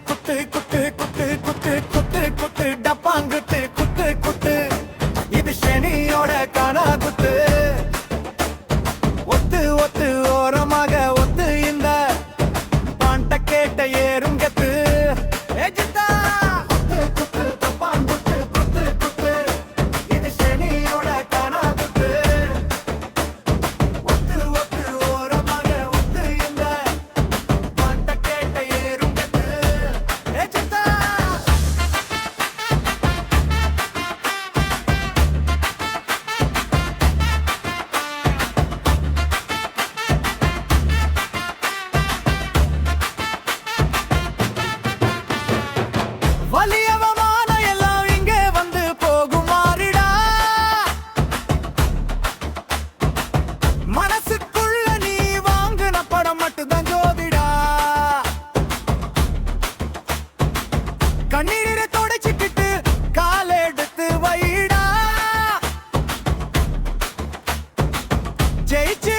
குத்து குத்து குத்து குத்து குத்து குத்து டப்பாங்குத்து குத்து குத்து இது சனியோட காணா குத்து ஒத்து ஒத்து ஓரமாக ஒத்து இந்த பாண்ட கேட்ட ஏறும் கத்து ஏஜித்தா குத்து குத்து டப்பாங்குத்து குத்து குத்து இது சனியோட காணா குத்து ஒத்து ஒத்து ஓரமாக ஒத்து இந்த பாண்ட கேட்ட ஏறும் கத்து ஏஜித்தா வலியவமான எல்லாம் இங்கே வந்து போகுமாறிடா மனசுக்குள்ள நீ வாங்கின படம் மட்டும்தான் ஜோதிடா கண்ணீரை தொடச்சிக்கிட்டு காலெடுத்து வைடா ஜெயிச்சு